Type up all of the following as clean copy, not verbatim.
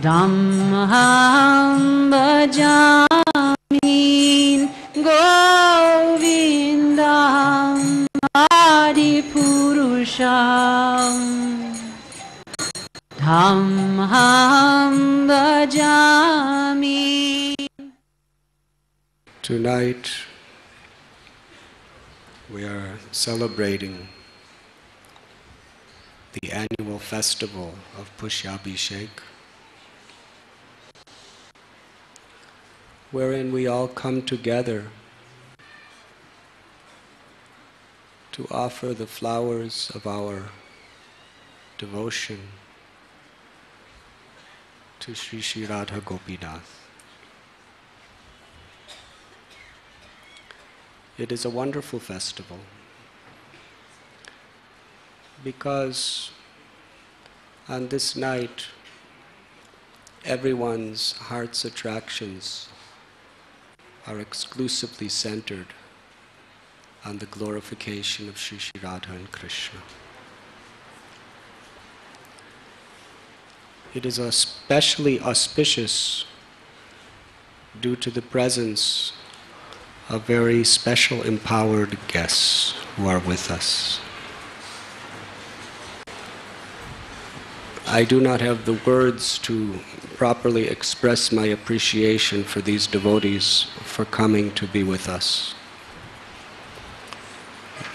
Dhammaham bhajamin Govindam Adipurusham Dhammaham bhajami. Tonight we are celebrating the annual festival of Pushpa Abhishek, wherein we all come together to offer the flowers of our devotion to Sri Sri Radha Gopinath. It is a wonderful festival because on this night everyone's heart's attractions are exclusively centered on the glorification of Sri Sri Radha and Krishna. It is especially auspicious due to the presence of very special empowered guests who are with us. I do not have the words to properly express my appreciation for these devotees for coming to be with us.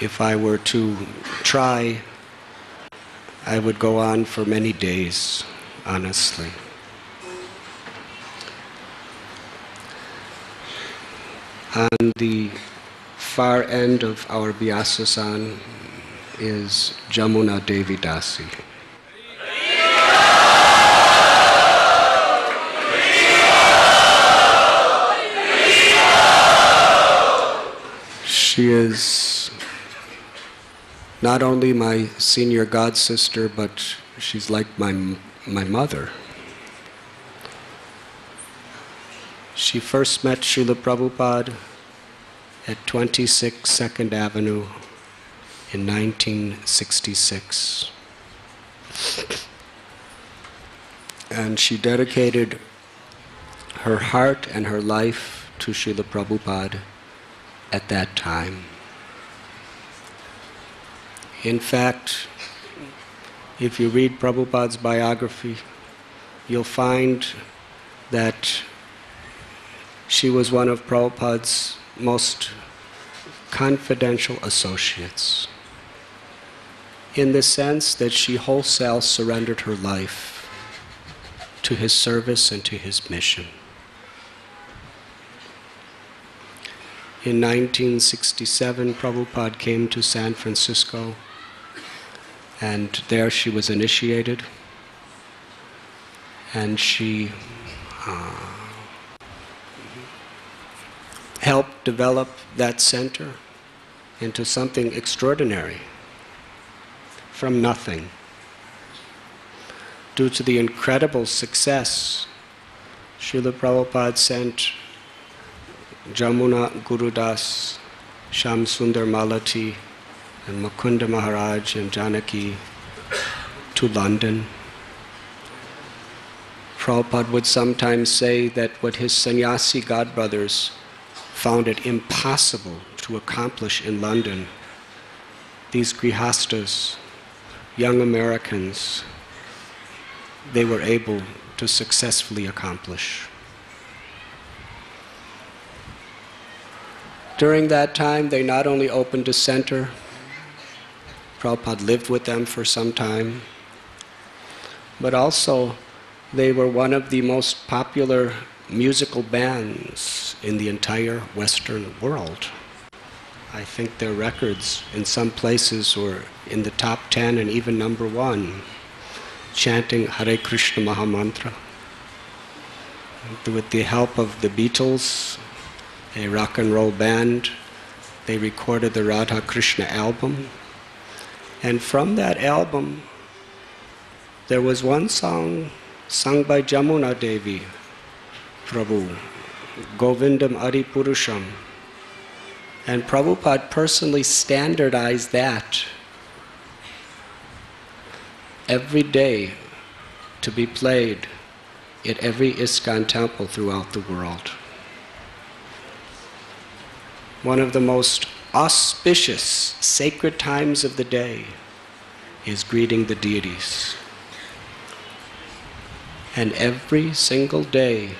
If I were to try, I would go on for many days, honestly. On the far end of our Vyasasan is Jamuna Devi Dasi. She is not only my senior god sister, but she's like my mother. She first met Srila Prabhupada at 26 2nd Avenue in 1966. And she dedicated her heart and her life to Srila Prabhupada at that time. In fact, if you read Prabhupada's biography, you'll find that she was one of Prabhupada's most confidential associates, in the sense that she wholesale surrendered her life to his service and to his mission. In 1967, Prabhupada came to San Francisco, and there she was initiated, and she helped develop that center into something extraordinary from nothing. Due to the incredible success, Srila Prabhupada sent Jamuna Gurudas, Sham Sundar Malati, and Mukunda Maharaj and Janaki to London. Prabhupada would sometimes say that what his sannyasi godbrothers found it impossible to accomplish in London, these grihastas, young Americans, they were able to successfully accomplish. During that time, they not only opened a center, Prabhupada lived with them for some time, but also they were one of the most popular musical bands in the entire Western world. I think their records in some places were in the top 10 and even number 1, chanting Hare Krishna Mahamantra. With the help of the Beatles, a rock and roll band, they recorded the Radha Krishna album. And from that album, there was one song sung by Jamuna Devi Prabhu, Govindam Adipurusham. And Prabhupada personally standardized that every day to be played at every ISKCON temple throughout the world. One of the most auspicious, sacred times of the day is greeting the deities. And every single day,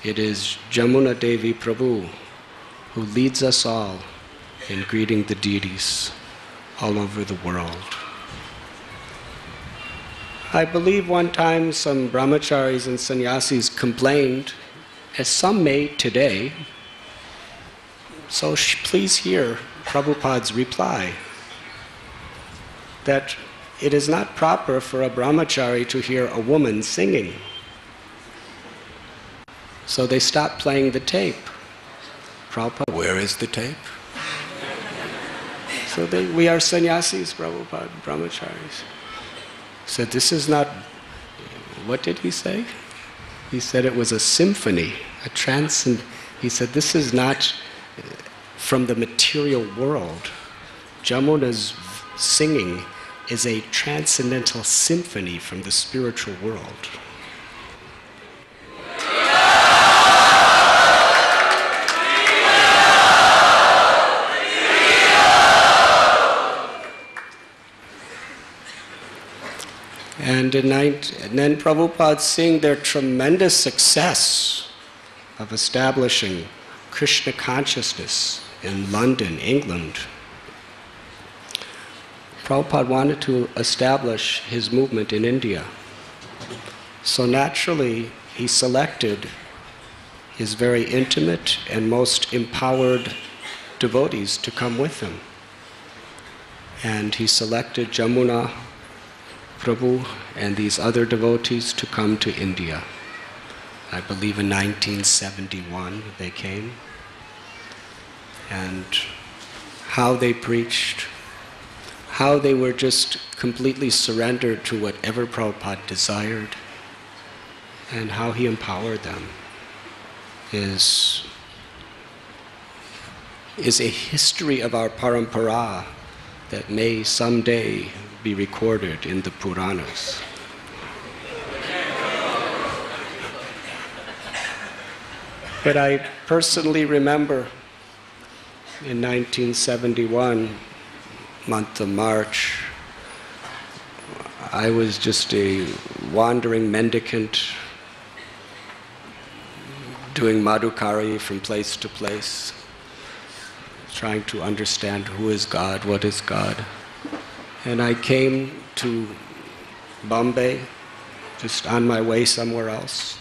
it is Jamuna Devi Prabhu who leads us all in greeting the deities all over the world. I believe one time some brahmacharis and sannyasis complained, as some may today, so please hear Prabhupada's reply, that it is not proper for a brahmachari to hear a woman singing. So they stopped playing the tape. Prabhupada, where is the tape? So we are sannyasis, Prabhupada, brahmacharis. Said this is not, what did he say? He said it was a symphony, a transcend. He said this is not from the material world. Jamuna's singing is a transcendental symphony from the spiritual world. And then Prabhupada, seeing their tremendous success of establishing Krishna consciousness in London, England, Prabhupada wanted to establish his movement in India. So naturally, he selected his very intimate and most empowered devotees to come with him. And he selected Jamuna Prabhu and these other devotees to come to India. I believe in 1971 they came. And how they preached, how they were just completely surrendered to whatever Prabhupada desired, and how he empowered them is a history of our parampara that may someday be recorded in the Puranas. But I personally remember in 1971, month of March, I was just a wandering mendicant doing madhukari from place to place, trying to understand who is God, what is God. And I came to Bombay, just on my way somewhere else.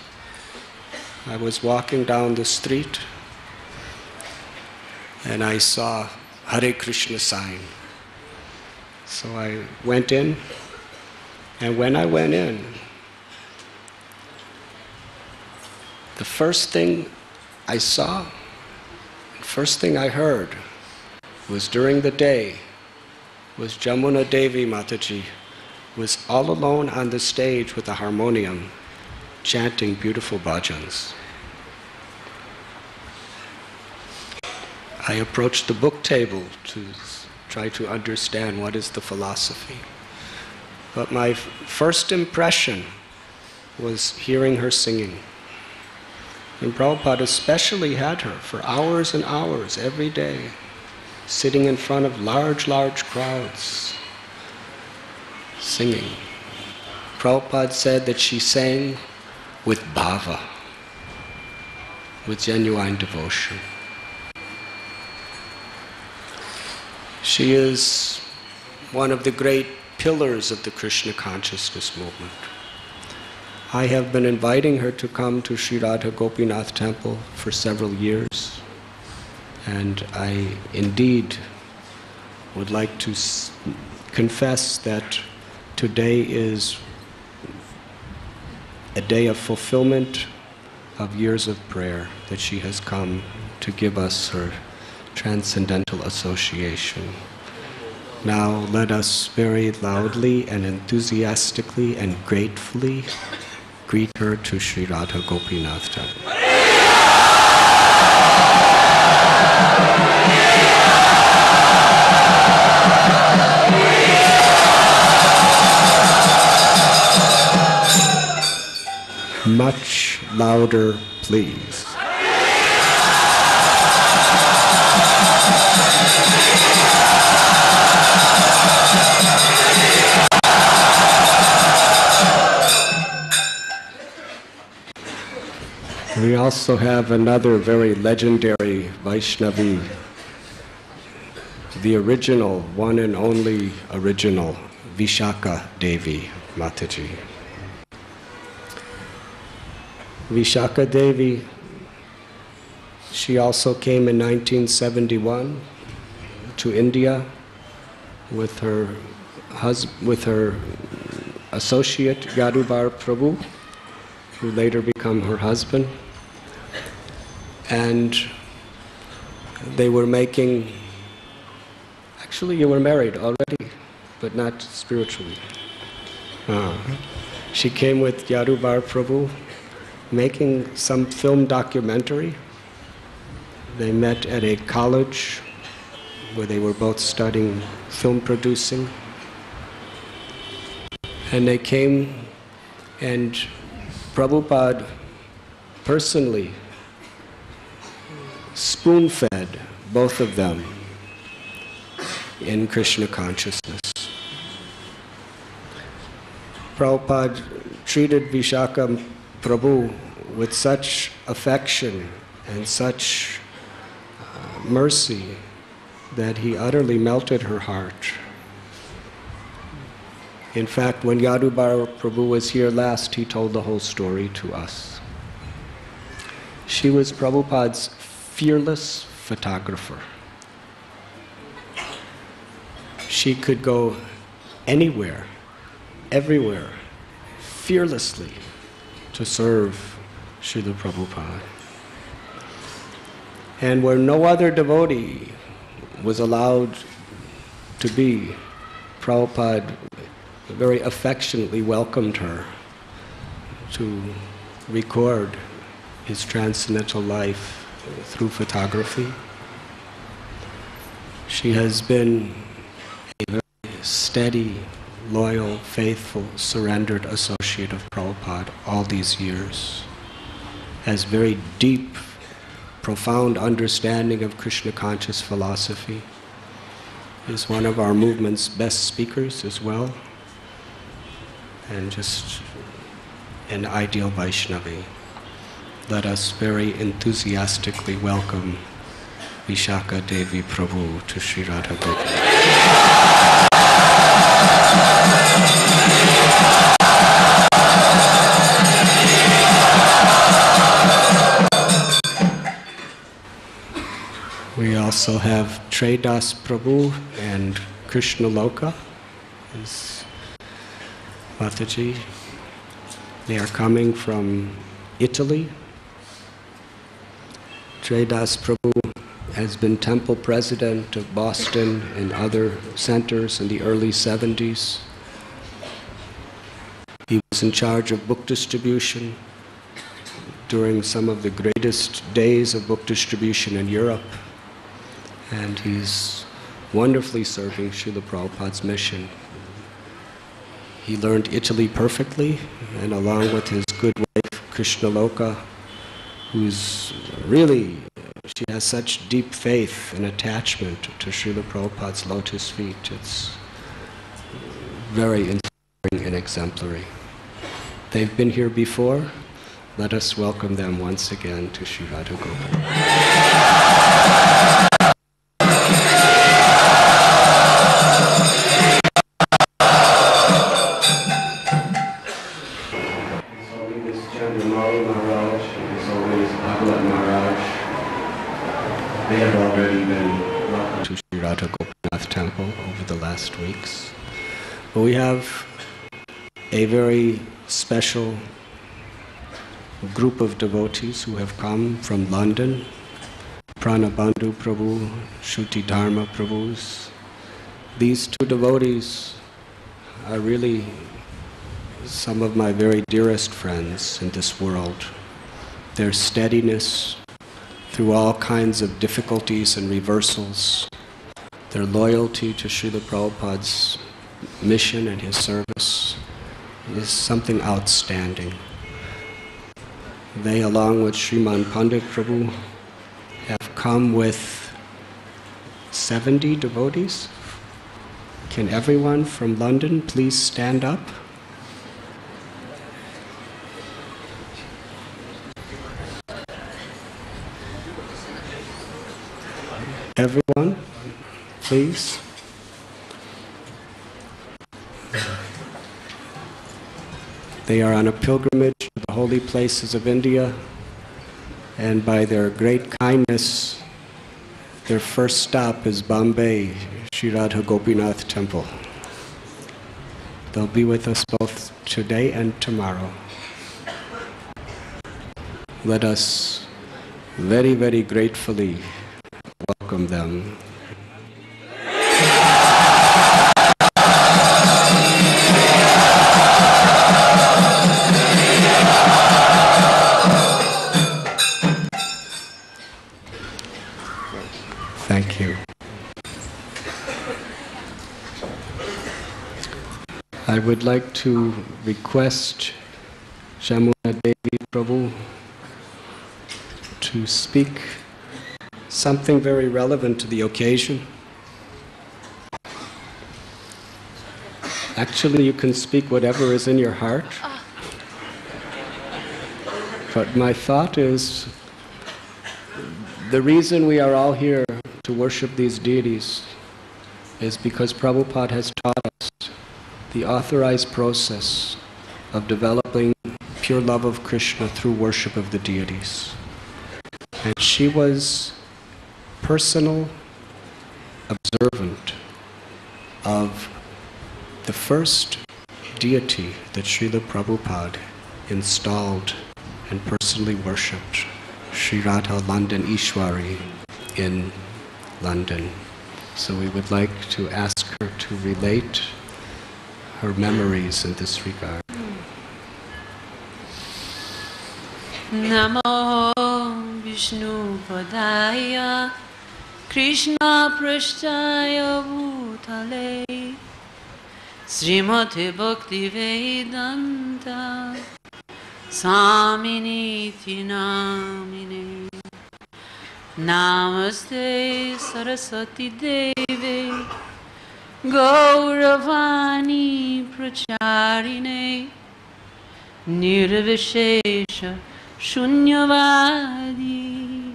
I was walking down the street and I saw Hare Krishna sign. So I went in, and when I went in, the first thing I saw, the first thing I heard was during the day, was Jamuna Devi Mataji was all alone on the stage with a harmonium, chanting beautiful bhajans. I approached the book table to try to understand what is the philosophy. But my first impression was hearing her singing. And Prabhupada especially had her for hours and hours every day, sitting in front of large, large crowds, singing. Prabhupada said that she sang with bhava, with genuine devotion. She is one of the great pillars of the Krishna consciousness movement. I have been inviting her to come to Sri Radha Gopinath temple for several years, and I indeed would like to confess that today is a day of fulfillment of years of prayer, that she has come to give us her transcendental association. Now let us very loudly and enthusiastically and gratefully greet her to Sri Radha Gopinath temple. Much louder, please. We also have another very legendary Vaishnavi, the original, one and only original, Vishaka Devi Mataji. Vishaka Devi, she also came in 1971 to India with her associate Yadubar Prabhu, who later became her husband. And they were making, actually you were married already, but not spiritually. She came with Yadubar Prabhu, making some film documentary. They met at a college where they were both studying film producing. And they came, and Prabhupada personally spoon-fed both of them in Krishna consciousness. Prabhupada treated Vishaka Prabhu with such affection and such mercy that he utterly melted her heart. In fact, when Yadubar Prabhu was here last, he told the whole story to us. She was Prabhupada's fearless photographer. She could go anywhere, everywhere, fearlessly to serve Srila Prabhupada. And where no other devotee was allowed to be, Prabhupada very affectionately welcomed her to record his transcendental life through photography. She has been a very steady, loyal, faithful, surrendered associate of Prabhupada all these years, has very deep, profound understanding of Krishna conscious philosophy, is one of our movement's best speakers as well, and just an ideal Vaishnavi. Let us very enthusiastically welcome Vishaka Devi Prabhu to Sri Radha Gopinath. We also have Tredas Prabhu and Krishna Loka, his Mataji. They are coming from Italy. Tredas Prabhu has been temple president of Boston and other centers in the early 70s. He was in charge of book distribution during some of the greatest days of book distribution in Europe. And he's wonderfully serving Srila Prabhupada's mission. He learned Italy perfectly, and along with his good wife, Krishna Loka, who's really, she has such deep faith and attachment to Srila Prabhupada's lotus feet. It's very inspiring and exemplary. They've been here before. Let us welcome them once again to Sri Radha Gopinath. They have already been welcomed to Sri Radha Gopinath Temple over the last weeks. But we have a very special group of devotees who have come from London. Pranabandhu Prabhu, Shruti Dharma Prabhus. These two devotees are really some of my very dearest friends in this world. Their steadiness through all kinds of difficulties and reversals, their loyalty to Srila Prabhupada's mission and his service is something outstanding. They, along with Sriman Pandit Prabhu, have come with 70 devotees. Can everyone from London please stand up? Everyone, please. They are on a pilgrimage to the holy places of India, and by their great kindness, their first stop is Bombay, Sri Radha Gopinath Temple. They'll be with us both today and tomorrow. Let us very, very gratefully welcome them. Thank you. I would like to request Shamuna Devi Prabhu to speak something very relevant to the occasion. Actually, you can speak whatever is in your heart. But my thought is, the reason we are all here to worship these deities is because Prabhupada has taught us the authorized process of developing pure love of Krishna through worship of the deities. And she was personal observant of the first deity that Srila Prabhupada installed and personally worshipped, Sri Radha London Ishwari in London. So we would like to ask her to relate her memories in this regard. Namo Vishnu Padaya Krishna Prasthaya Bhutale Srimati Bhakti Vedanta Swaminiti Namine Namaste Saraswati Devi Gauravani Pracharine Nirvishesha Shunyavadi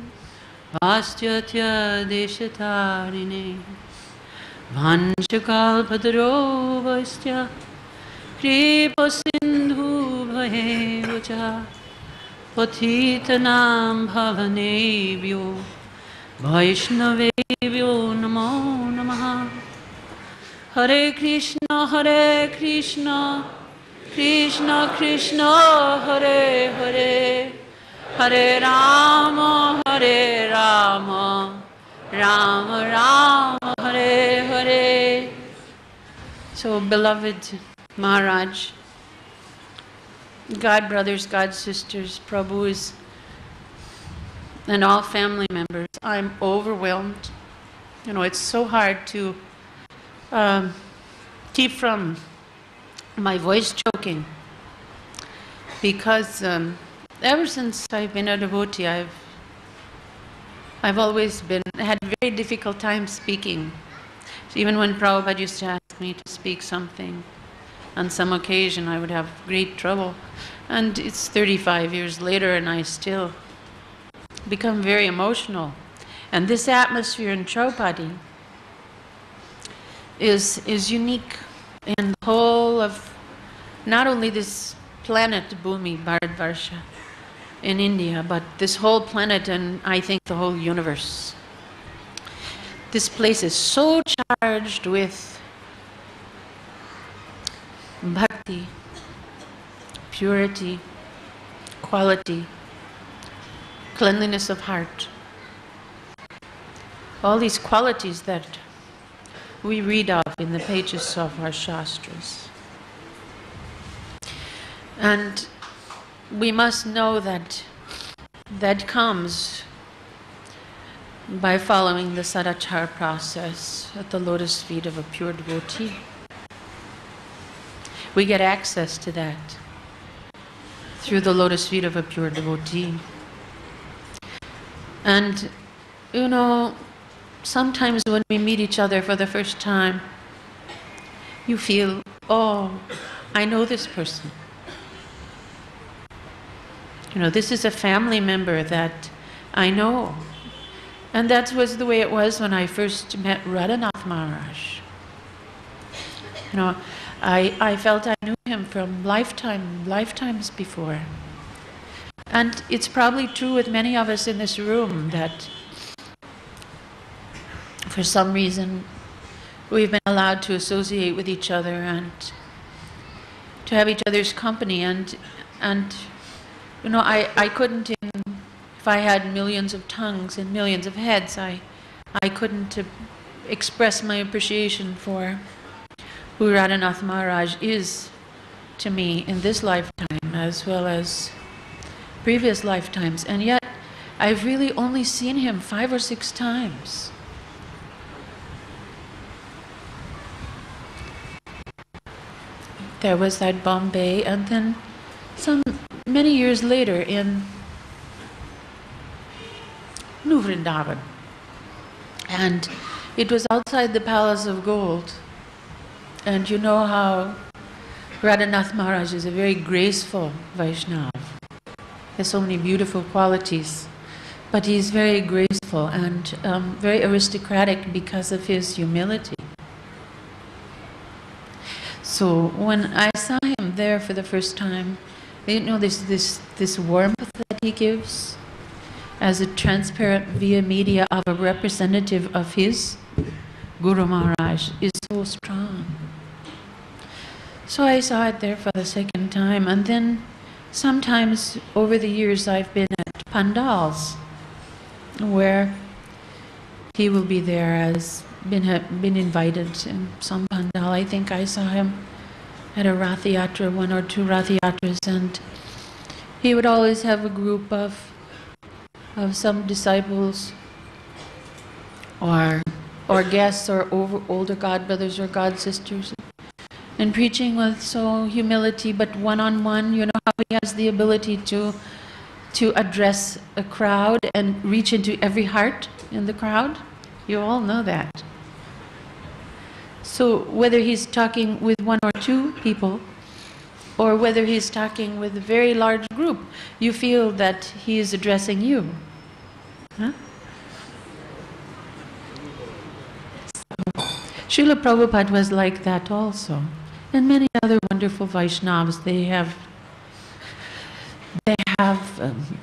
Vastyatya Deshatarine Vanchakalpadro Vaistya Kripa Sindhu Bhayevacha Patitanam Bhavanebhyo Vaishnavebhyo Namo Namaha Hare Krishna Krishna Krishna Hare Hare Hare Rama Rama Rama Hare Hare. So beloved Maharaj, God brothers, God sisters, Prabhus, and all family members, I'm overwhelmed. You know, it's so hard to keep from my voice choking, because ever since I've been a devotee, I've always had very difficult time speaking. So even when Prabhupada used to ask me to speak something, on some occasion I would have great trouble. And it's 35 years later and I still become very emotional. And this atmosphere in Chowpatty is unique in the whole of not only this planet Bhumi, Bharatvarsha, in India, but this whole planet and I think the whole universe. This place is so charged with bhakti, purity, quality, cleanliness of heart. All these qualities that we read of in the pages of our Shastras. And we must know that that comes by following the sadachar process at the lotus feet of a pure devotee. We get access to that through the lotus feet of a pure devotee. And, you know, sometimes when we meet each other for the first time, you feel, oh, I know this person. You know, this is a family member that I know. And that was the way it was when I first met Radhanath Maharaj. You know, I felt I knew him from lifetimes before. And it's probably true with many of us in this room that for some reason we've been allowed to associate with each other and to have each other's company. And you know, I couldn't, if I had millions of tongues and millions of heads, I couldn't express my appreciation for who Radhanath Maharaj is to me in this lifetime as well as previous lifetimes. And yet, I've really only seen him 5 or 6 times. There was that Bombay, and then many years later in New Vrindavan. And it was outside the Palace of Gold. And you know how Radhanath Maharaj is a very graceful Vaishnava. He has so many beautiful qualities. But he's very graceful and very aristocratic because of his humility. So when I saw him there for the first time, you know, this warmth that he gives as a transparent via media of a representative of his Guru Maharaj is so strong. So I saw it there for the second time, and then sometimes over the years I've been at pandals where he will be there, as been invited in some pandal. I think I saw him at a Rath Yatra, 1 or 2 Rath Yatras, and he would always have a group of some disciples or guests or older godbrothers or godsisters, and preaching with so humility, but one-on-one. You know how he has the ability to address a crowd and reach into every heart in the crowd? You all know that. So whether he's talking with 1 or 2 people, or whether he's talking with a very large group, you feel that he is addressing you. Huh? Srila Prabhupada was like that also. And many other wonderful Vaishnavas, they have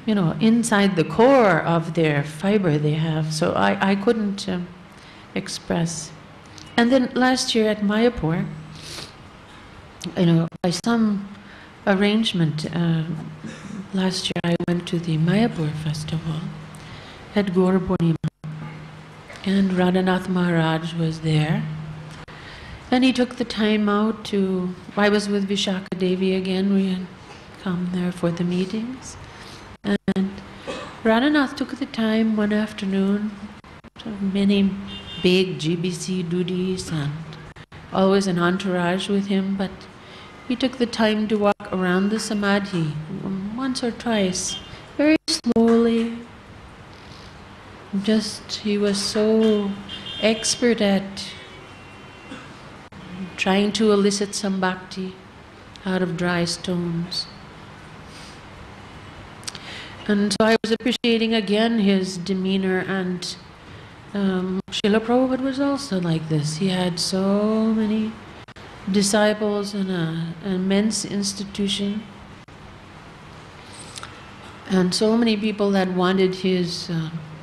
you know, inside the core of their fiber they have. So I couldn't express. And then last year at Mayapur, you know, by some arrangement, last year I went to the Mayapur festival at Gaur Purnima, and Radhanath Maharaj was there. And he took the time out to, I was with Vishaka Devi again, we had come there for the meetings. And Radhanath took the time one afternoon, many big GBC duties and always an entourage with him, but he took the time to walk around the Samadhi once or twice, very slowly. He was so expert at trying to elicit some bhakti out of dry stones. And so I was appreciating again his demeanor, and Srila Prabhupada was also like this. He had so many disciples and an immense institution, and so many people that wanted his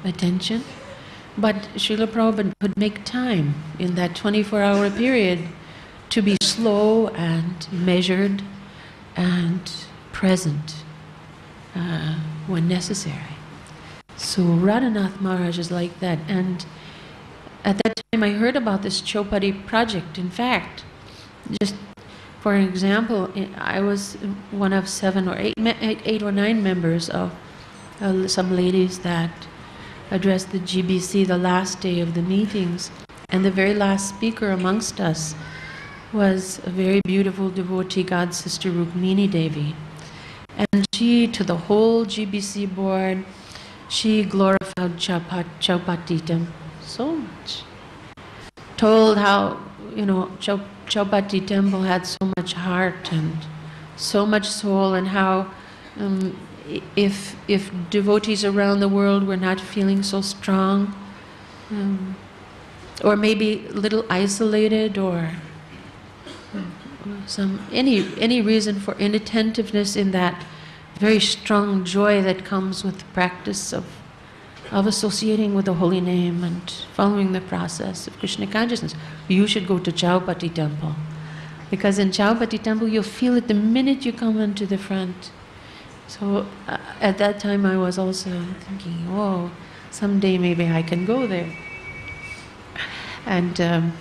attention. But Srila Prabhupada could make time in that 24-hour period to be slow and measured and present when necessary. So Radhanath Maharaj is like that. And at that time I heard about this Chowpatty project. In fact, just for an example, I was one of 7 or 8 or 9 members of some ladies that addressed the GBC the last day of the meetings. And the very last speaker amongst us was a very beautiful devotee, God Sister Rukmini Devi. And she she, to the whole GBC board, she glorified Chowpatty temple so much. Told how, Chowpatty temple had so much heart and so much soul, and how if devotees around the world were not feeling so strong, or maybe a little isolated, or any reason for inattentiveness in that very strong joy that comes with the practice of associating with the holy name and following the process of Krishna consciousness, you should go to Chowpatty temple. Because in Chowpatty temple you'll feel it the minute you come into the front. So at that time I was also thinking, oh, someday maybe I can go there and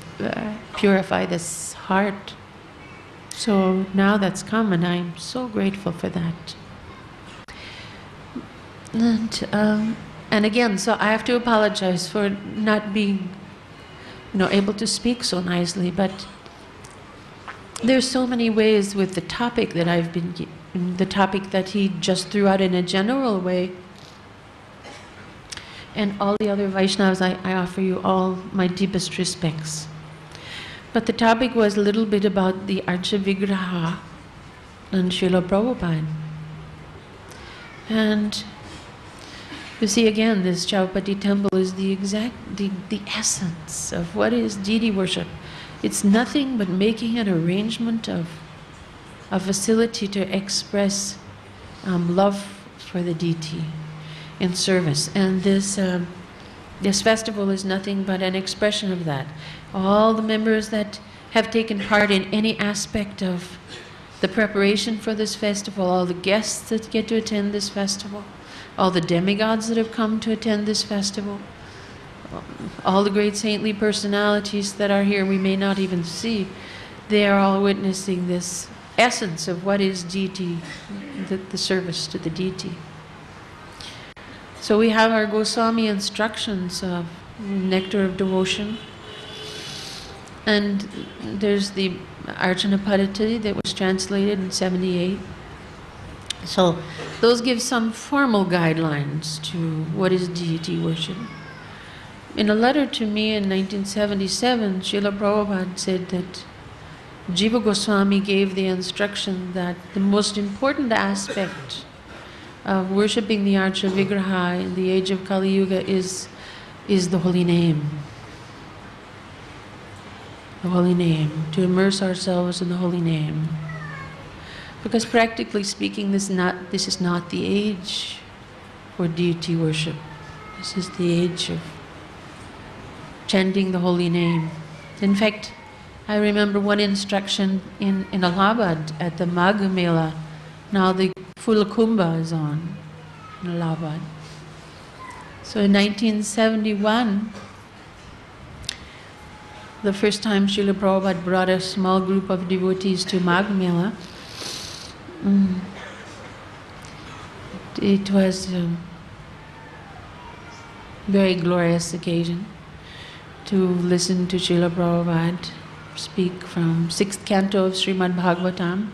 purify this heart. So now that's come, and I'm so grateful for that. And again, so I have to apologize for not being, able to speak so nicely, but there's so many ways with the topic that I've been, the topic that he just threw out in a general way. And all the other Vaishnavas, I offer you all my deepest respects. But the topic was a little bit about the Archa Vigraha and Srila Prabhupada. And you see, again, this Chowpatty temple is the essence of what is deity worship. It's nothing but making an arrangement of a facility to express love for the deity in service. And this festival is nothing but an expression of that. All the members that have taken part in any aspect of the preparation for this festival, all the guests that get to attend this festival, all the demigods that have come to attend this festival, all the great saintly personalities that are here we may not even see, they are all witnessing this essence of what is deity, the service to the deity. So we have our Goswami instructions of Nectar of Devotion, and there's the Archana Padati that was translated in 78. So those give some formal guidelines to what is deity worship. In a letter to me in 1977, Srila Prabhupada said that Jiva Goswami gave the instruction that the most important aspect of worshipping the Archa Vigraha in the age of Kali Yuga is the holy name. The holy name, to immerse ourselves in the holy name. Because practically speaking, this is not the age for deity worship. This is the age of chanting the holy name. In fact, I remember one instruction in Allahabad at the Magh Mela. Now the full Kumbha is on in Allahabad. So in 1971, the first time Srila Prabhupada brought a small group of devotees to Magh Mela, it was a very glorious occasion to listen to Srila Prabhupada speak from 6th canto of Srimad Bhagavatam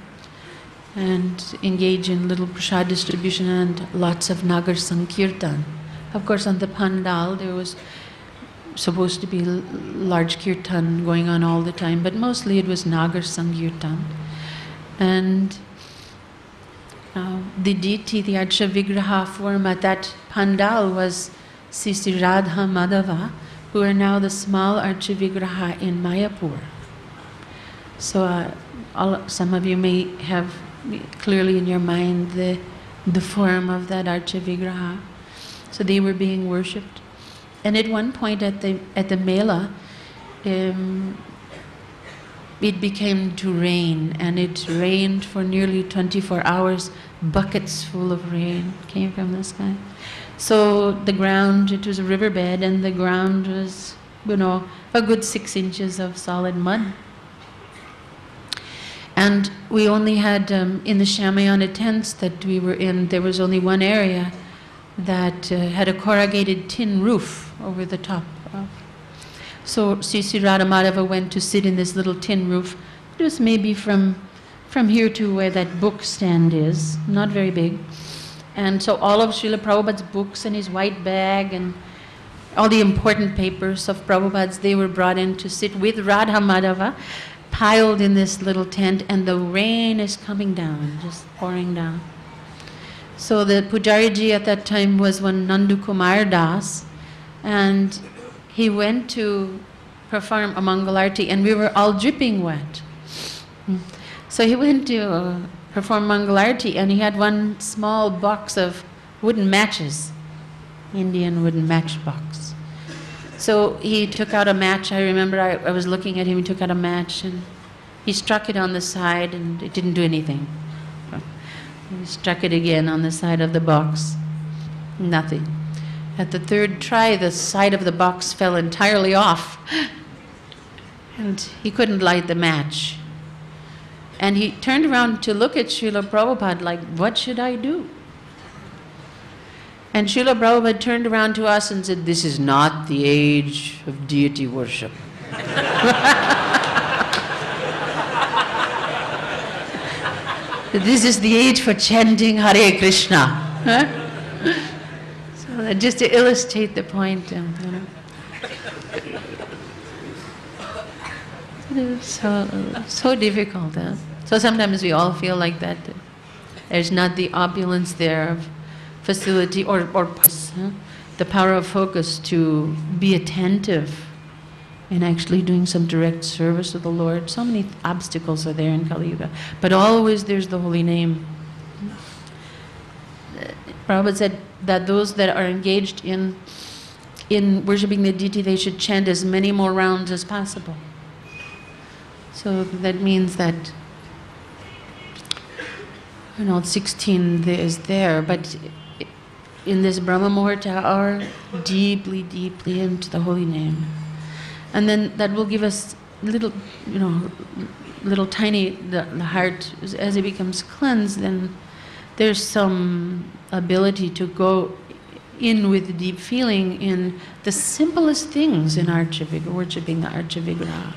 and engage in little prasad distribution and lots of Nagar Sankirtan. Of course, on the Pandal there was supposed to be large kirtan going on all the time, but mostly it was Nagar Sankirtan. And the deity, the Archa Vigraha form at that Pandal was Sisi Radha Madhava, who are now the small Archa Vigraha in Mayapur. So some of you may have clearly in your mind the form of that Archa Vigraha. So they were being worshipped. And at one point at the Mela, it became to rain, and it rained for nearly 24 hours. Buckets full of rain came from the sky. So the ground, it was a riverbed, and the ground was, a good 6 inches of solid mud. And we only had, in the Shamayana tents that we were in, there was only one area that had a corrugated tin roof over the top of. So Sri Radha Madhava went to sit in this little tin roof. It was maybe from from here to where that book stand is, not very big. And so all of Srila Prabhupada's books and his white bag and all the important papers of Prabhupada's, they were brought in to sit with Radha Madhava, piled in this little tent, and the rain is coming down, just pouring down. So the Pujariji at that time was one Nandu Kumar Das, and he went to perform a Mangalarti, and we were all dripping wet. So he went to perform Mangalarti, and he had one small box of wooden matches, Indian wooden matchbox. So he took out a match. I remember I was looking at him, he took out a match, and he struck it on the side, and it didn't do anything. He struck it again on the side of the box, nothing. At the third try, the side of the box fell entirely off, and he couldn't light the match. And he turned around to look at Srila Prabhupada like, what should I do? And Srila Prabhupada turned around to us and said, this is not the age of deity worship. This is the age for chanting Hare Krishna. Huh? So just to illustrate the point, It is so difficult. Huh? So sometimes we all feel like that. There's not the opulence there of facility or the power of focus to be attentive in actually doing some direct service of the Lord. So many obstacles are there in Kali Yuga. But always there's the holy name. Prabhupada said that those that are engaged in worshipping the deity, they should chant as many more rounds as possible. So that means that, 16 is there, but in this Brahma Muhurta hour, deeply, deeply into the holy name. And then that will give us little tiny, the heart, as it becomes cleansed, then there's some ability to go in with deep feeling in the simplest things in worshipping the Archa-Vigraha.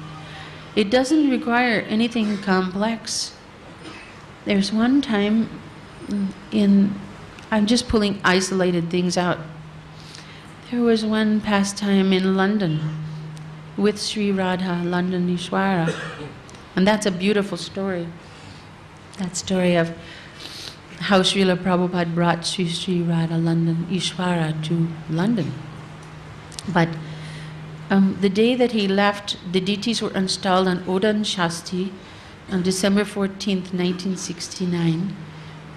It doesn't require anything complex. There's one time I'm just pulling isolated things out. There was one pastime in London with Sri Radha, London Ishwara. And that's a beautiful story. That story of how Srila Prabhupada brought Sri Radha, London Ishwara to London. But the day that he left, the deities were installed on Odan Shasti on December 14th, 1969.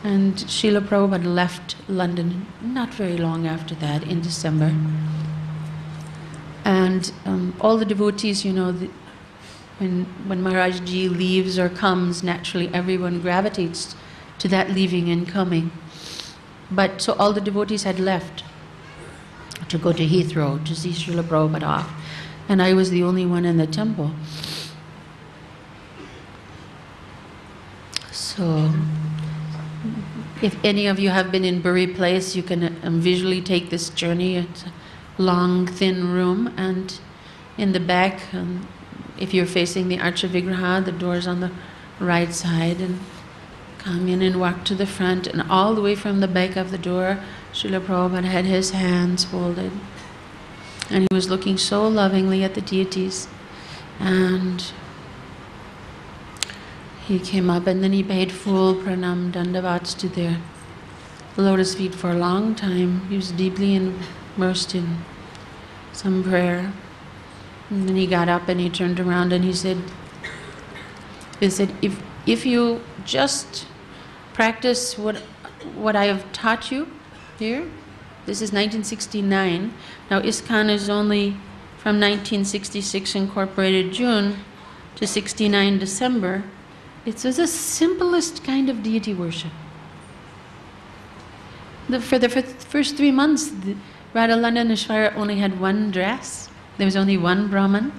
And Srila Prabhupada left London not very long after that, in December. And all the devotees, when Maharaj Ji leaves or comes, naturally everyone gravitates to that leaving and coming. But so all the devotees had left to go to Heathrow to see Srila Prabhupada off. And I was the only one in the temple. So if any of you have been in Bury Place, you can visually take this journey. It's a long, thin room, and in the back, if you're facing the Archa-Vigraha, the door's on the right side, and come in and walk to the front, and all the way from the back of the door, Srila Prabhupada had his hands folded. And he was looking so lovingly at the deities. And he came up and then he paid full pranam dandavats to their lotus feet for a long time. He was deeply immersed in some prayer. And then he got up and he turned around and he said, if you just practice what I have taught you here, this is 1969. Now ISKCON is only from 1966 incorporated June to 69 December. It's the simplest kind of deity worship. For the first 3 months, Radha London Ishwara only had one dress. There was only one Brahman.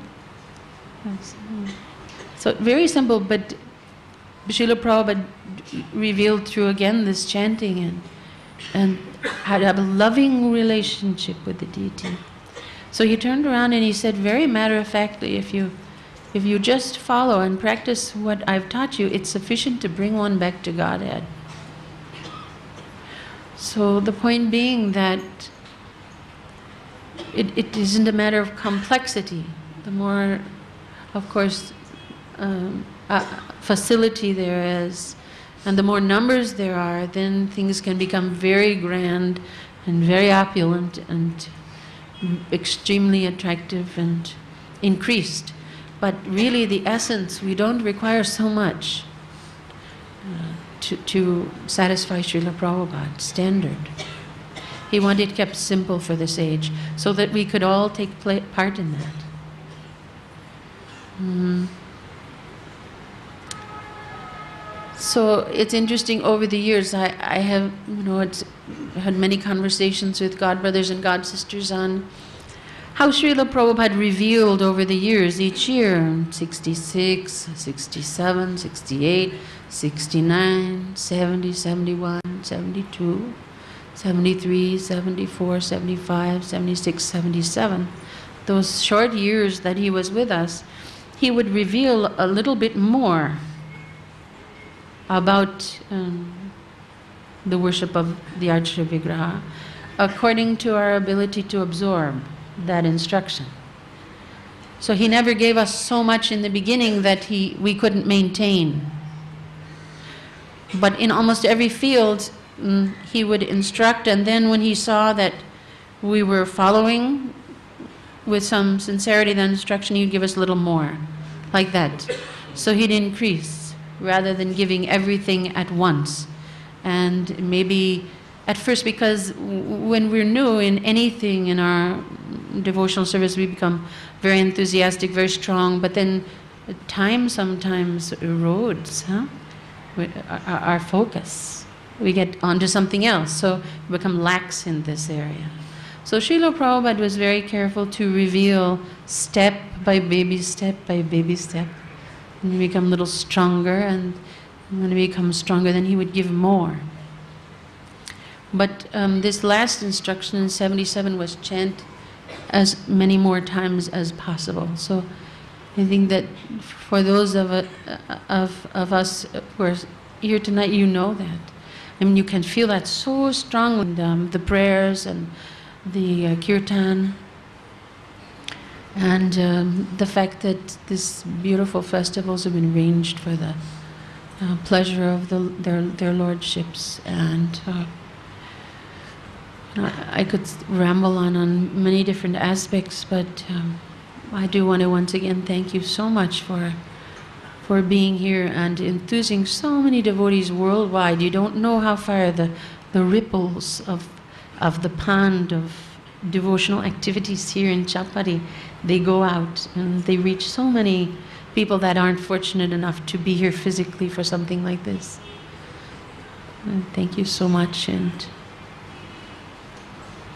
So very simple, but Srila Prabhupada revealed through again this chanting and had a loving relationship with the deity. So he turned around and he said very matter-of-factly, if you if you just follow and practice what I've taught you, it's sufficient to bring one back to Godhead. So the point being that it isn't a matter of complexity. The more, of course, facility there is, and the more numbers there are, then things can become very grand and very opulent and extremely attractive and increased. But really the essence, we don't require so much to satisfy Srila Prabhupada's standard. He wanted it kept simple for this age, so that we could all take part in that. So it's interesting, over the years I have, had many conversations with God brothers and God sisters on how Srila Prabhupada revealed over the years, each year, 66, 67, 68, 69, 70, 71, 72, 73, 74, 75, 76, 77. Those short years that he was with us, he would reveal a little bit more about the worship of the Archya Vigraha according to our ability to absorb that instruction. So he never gave us so much in the beginning that we couldn't maintain. But in almost every field, he would instruct, and then when he saw that we were following with some sincerity the instruction, he'd give us a little more, like that. So he'd increase, rather than giving everything at once. And maybe at first, because when we're new in anything in our devotional service, we become very enthusiastic, very strong, but then time sometimes erodes our focus. We get onto something else, so we become lax in this area. So Srila Prabhupada was very careful to reveal step by baby step by baby step. And we become a little stronger, and when we become stronger, then he would give more. But this last instruction in 77 was chant as many more times as possible. So I think that for those of us who are here tonight, you know that. I mean, you can feel that so strongly, the prayers and the kirtan, and the fact that these beautiful festivals have been arranged for the pleasure of their lordships. And I could ramble on many different aspects, but I do want to once again thank you so much for being here and enthusing so many devotees worldwide. You don't know how far the ripples of the pond of devotional activities here in Chowpatty, they go out and they reach so many people that aren't fortunate enough to be here physically for something like this. And thank you so much. And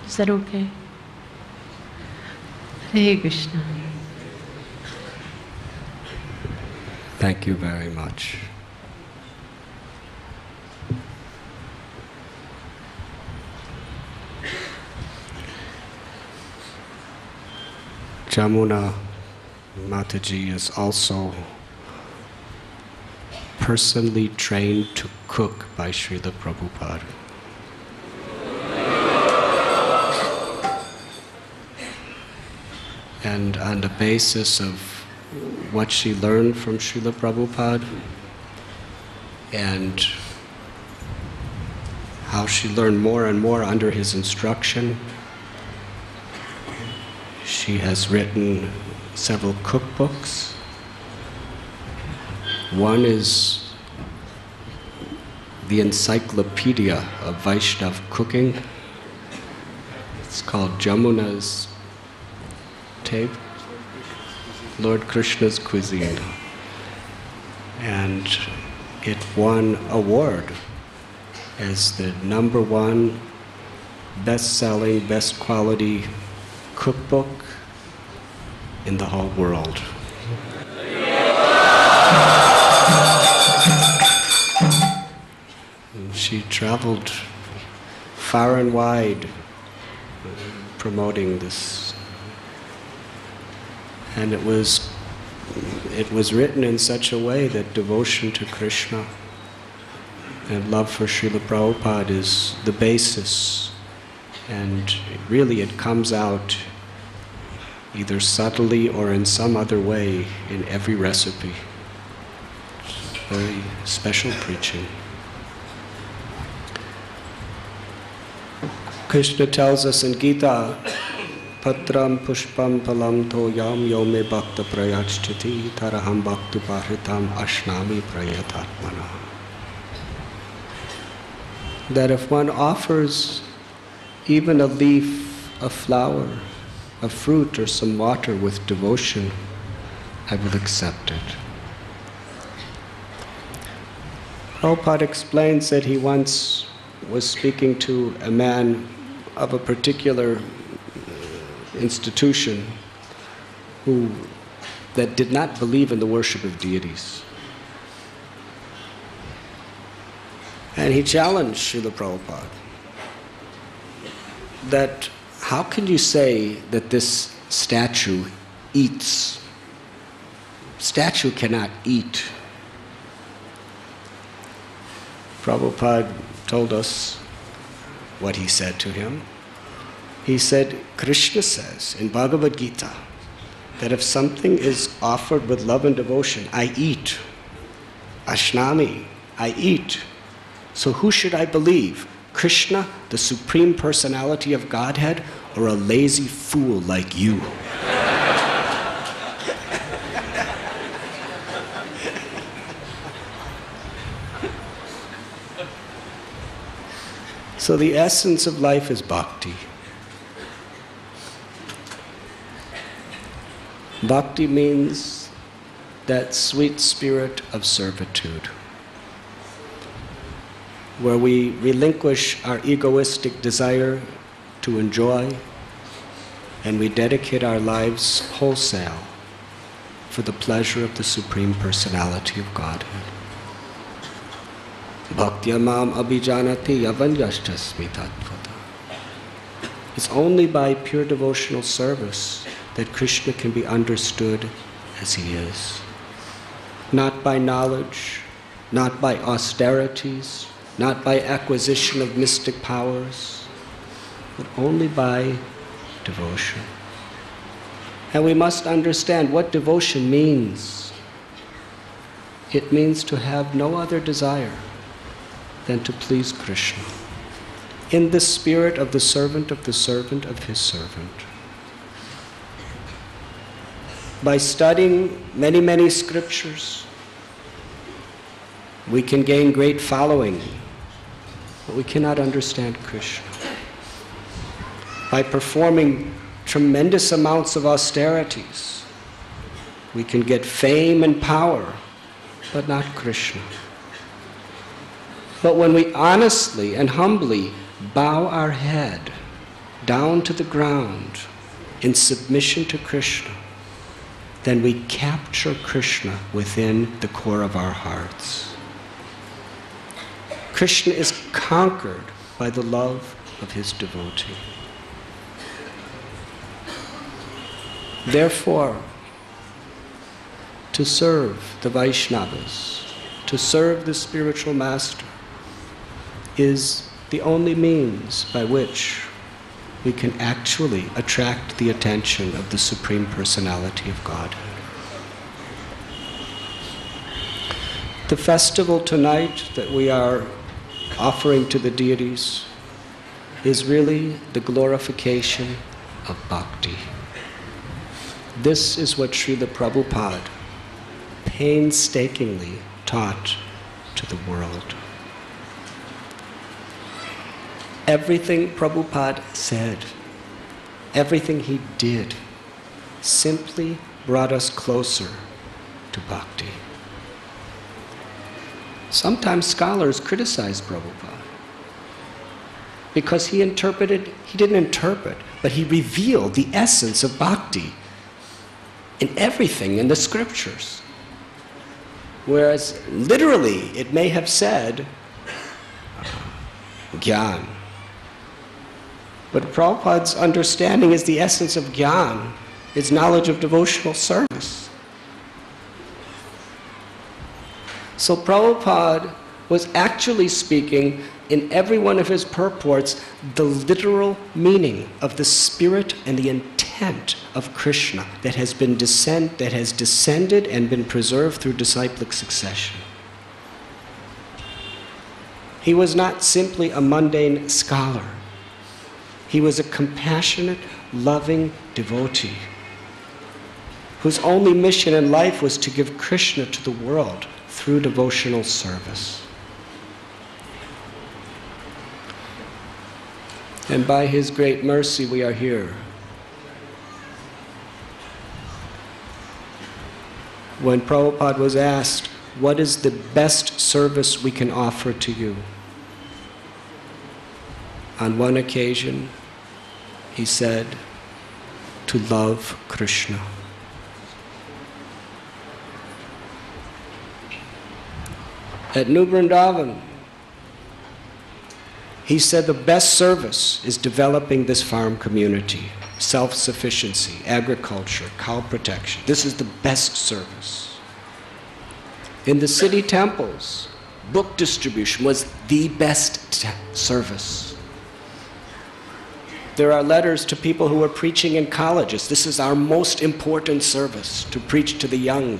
is that okay? Hare Krishna. Thank you very much. Jamuna Mataji is also personally trained to cook by Srila Prabhupada. And on the basis of what she learned from Srila Prabhupada and how she learned more and more under his instruction, she has written several cookbooks. One is the Encyclopedia of Vaishnava Cooking. It's called Jamuna's Table, Lord Krishna's Cuisine. And it won award as the #1 best-selling, best quality cookbook in the whole world. And she traveled far and wide promoting this. And it was it was written in such a way that devotion to Krishna and love for Srila Prabhupada is the basis, and really it comes out either subtly or in some other way in every recipe. Very special preaching. Krishna tells us in Gita, Patram pushpam palam toyam yome bhakta prayachchati taraham bhaktu paritam ashnami prayatatmana. That if one offers even a leaf, a flower, a fruit, or some water with devotion, I will accept it. Prabhupada explains that he once was speaking to a man of a particular institution that did not believe in the worship of deities. And he challenged Srila Prabhupada that how can you say that this statue eats? Statue cannot eat. Prabhupada told us what he said to him. He said, Krishna says in Bhagavad Gita that if something is offered with love and devotion, I eat. Ashnami, I eat. So who should I believe? Krishna, the Supreme Personality of Godhead, or a lazy fool like you? So the essence of life is bhakti. Bhakti means that sweet spirit of servitude, where we relinquish our egoistic desire to enjoy and we dedicate our lives wholesale for the pleasure of the Supreme Personality of Godhead. Bhaktya mam abhijanati yavanyashtasmi tattvata. It's only by pure devotional service that Krishna can be understood as he is. Not by knowledge, not by austerities, not by acquisition of mystic powers, but only by devotion. And we must understand what devotion means. It means to have no other desire than to please Krishna, in the spirit of the servant of his servant. By studying many, many scriptures, we can gain great following, but we cannot understand Krishna. By performing tremendous amounts of austerities, we can get fame and power, but not Krishna. But when we honestly and humbly bow our head down to the ground in submission to Krishna, then we capture Krishna within the core of our hearts. Krishna is conquered by the love of his devotee. Therefore, to serve the Vaishnavas, to serve the spiritual master, is the only means by which we can actually attract the attention of the Supreme Personality of Godhead. The festival tonight that we are offering to the deities is really the glorification of bhakti. This is what Srila Prabhupada painstakingly taught to the world. Everything Prabhupada said, everything he did, simply brought us closer to bhakti. Sometimes scholars criticize Prabhupada because he didn't interpret, but he revealed the essence of bhakti in everything in the scriptures. Whereas literally it may have said Gyan. But Prabhupada's understanding is the essence of Gyan, is knowledge of devotional service. So Prabhupada was actually speaking in every one of his purports the literal meaning of the spirit and the intent of Krishna that has descended and been preserved through disciplic succession. He was not simply a mundane scholar. He was a compassionate, loving devotee whose only mission in life was to give Krishna to the world through devotional service. And by his great mercy, we are here. When Prabhupada was asked, what is the best service we can offer to you? On one occasion, he said, to love Krishna. At New Vrindavan, he said the best service is developing this farm community, self-sufficiency, agriculture, cow protection. This is the best service. In the city temples, book distribution was the best service. There are letters to people who are preaching in colleges. This is our most important service, to preach to the young,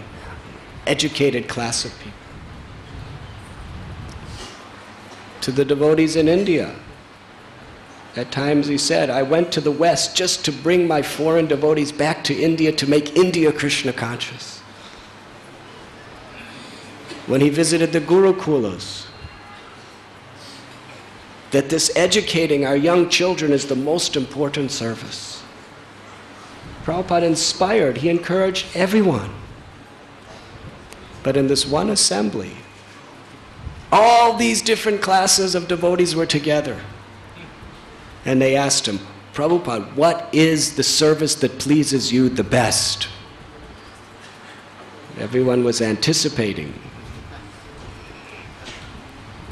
educated class of people. To the devotees in India, at times he said, I went to the West just to bring my foreign devotees back to India to make India Krishna conscious. When he visited the Gurukulas, that this educating our young children is the most important service. Prabhupada inspired, he encouraged everyone. But in this one assembly, all these different classes of devotees were together. And they asked him, Prabhupada, what is the service that pleases you the best? Everyone was anticipating.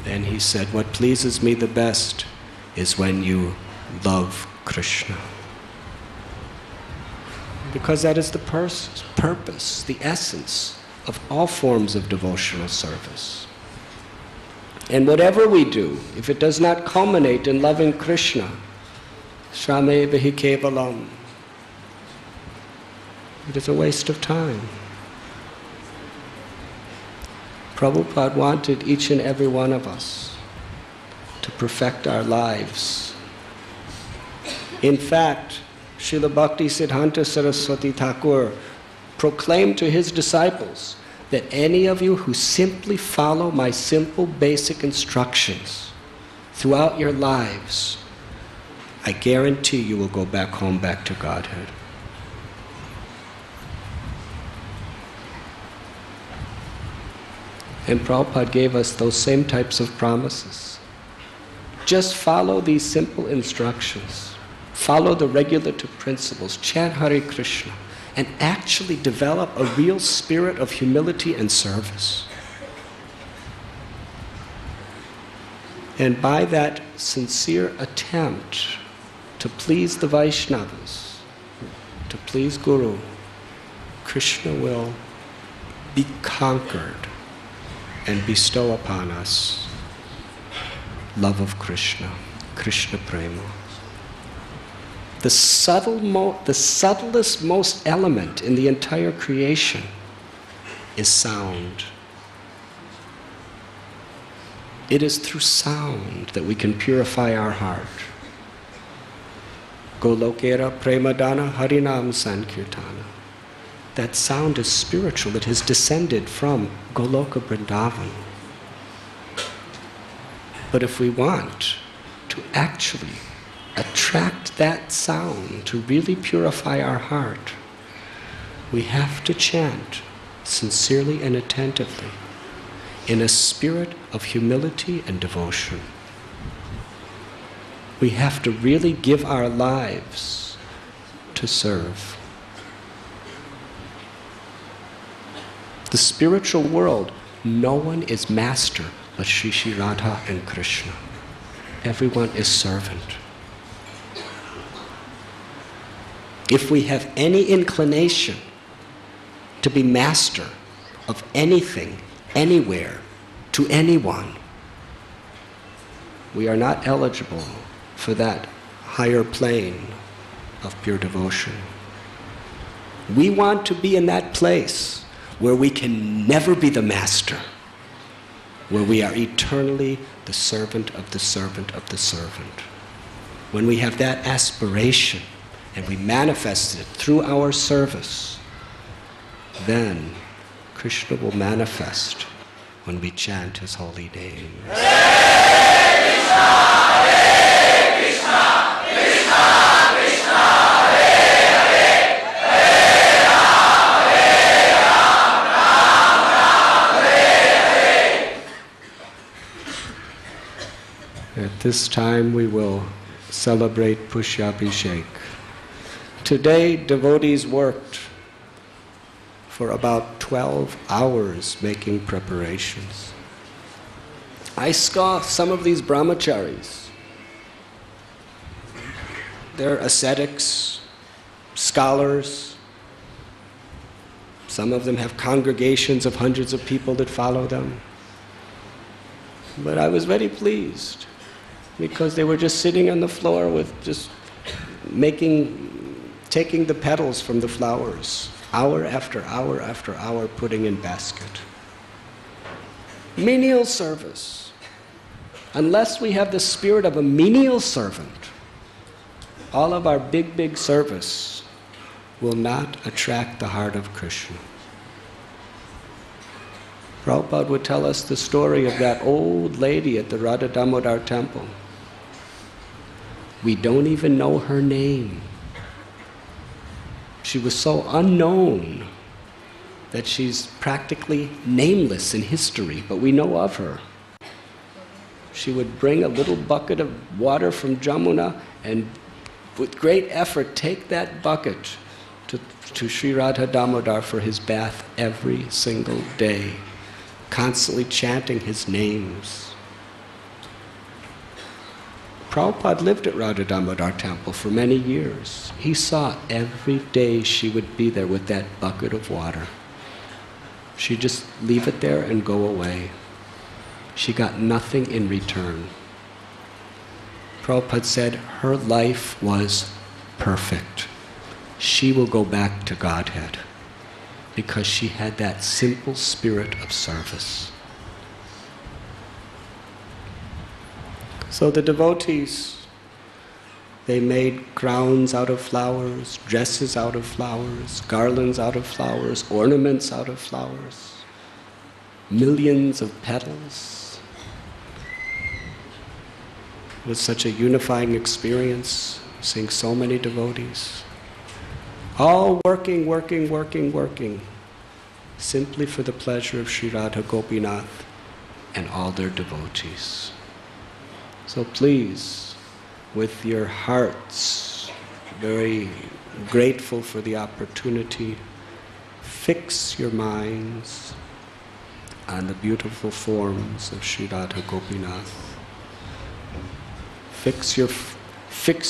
And he said, what pleases me the best is when you love Krishna. Because that is the purpose, the essence of all forms of devotional service. And whatever we do, if it does not culminate in loving Krishna, Shrame Vihi Kevalam, it is a waste of time. Prabhupada wanted each and every one of us to perfect our lives. In fact, Srila Bhakti Siddhanta Saraswati Thakur proclaimed to his disciples that any of you who simply follow my simple basic instructions throughout your lives, I guarantee you will go back home, back to Godhead. And Prabhupada gave us those same types of promises. Just follow these simple instructions. Follow the regulative principles. Chant Hare Krishna. And actually develop a real spirit of humility and service. And by that sincere attempt to please the Vaishnavas, to please Guru, Krishna will be conquered and bestow upon us love of Krishna, Krishna Prema. The subtlest most element in the entire creation is sound. It is through sound that we can purify our heart. Golokera Premadana Harinam Sankirtana. That sound is spiritual. It has descended from Goloka Vrindavan. But if we want to actually attract that sound to really purify our heart, we have to chant sincerely and attentively in a spirit of humility and devotion. We have to really give our lives to serve. The spiritual world, no one is master but Shri Shri Radha and Krishna. Everyone is servant. If we have any inclination to be master of anything, anywhere, to anyone. We are not eligible for that higher plane of pure devotion. We want to be in that place where we can never be the master, where we are eternally the servant of the servant of the servant. When we have that aspiration and we manifest it through our service, then Krishna will manifest when we chant his holy name. At this time we will celebrate Pushpa Abhishek. Today devotees worked for about 12 hours making preparations. I saw some of these brahmacharis. They're ascetics, scholars. Some of them have congregations of hundreds of people that follow them. But I was very pleased because they were just sitting on the floor with just taking the petals from the flowers, hour after hour after hour, putting in basket. Menial service. Unless we have the spirit of a menial servant, all of our big service will not attract the heart of Krishna. Prabhupada would tell us the story of that old lady at the Radha Damodar temple. We don't even know her name. She was so unknown that she's practically nameless in history, but we know of her. She would bring a little bucket of water from Jamuna and with great effort take that bucket to Sri Radha Damodar for his bath every single day, constantly chanting his names. Prabhupada lived at Radha Damodar temple for many years. He saw every day she would be there with that bucket of water. She'd just leave it there and go away. She got nothing in return. Prabhupada said her life was perfect. She will go back to Godhead because she had that simple spirit of service. So the devotees, they made crowns out of flowers, dresses out of flowers, garlands out of flowers, ornaments out of flowers, millions of petals. It was such a unifying experience, seeing so many devotees, all working, simply for the pleasure of Sri Radha Gopinath and all their devotees. So please, with your hearts very grateful for the opportunity, fix your minds on the beautiful forms of Sri Radha Gopinath. Fix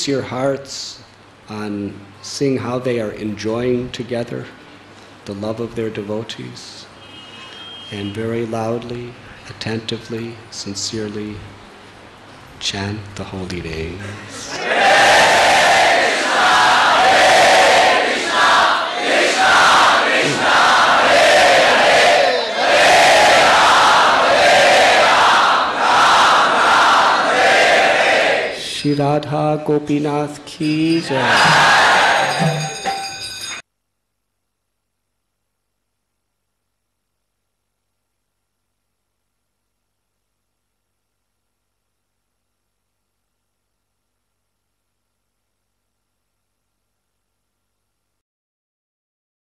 your hearts on seeing how they are enjoying together the love of their devotees, and very loudly, attentively, sincerely chant the holy names. Shri Radha Gopinath ki jai.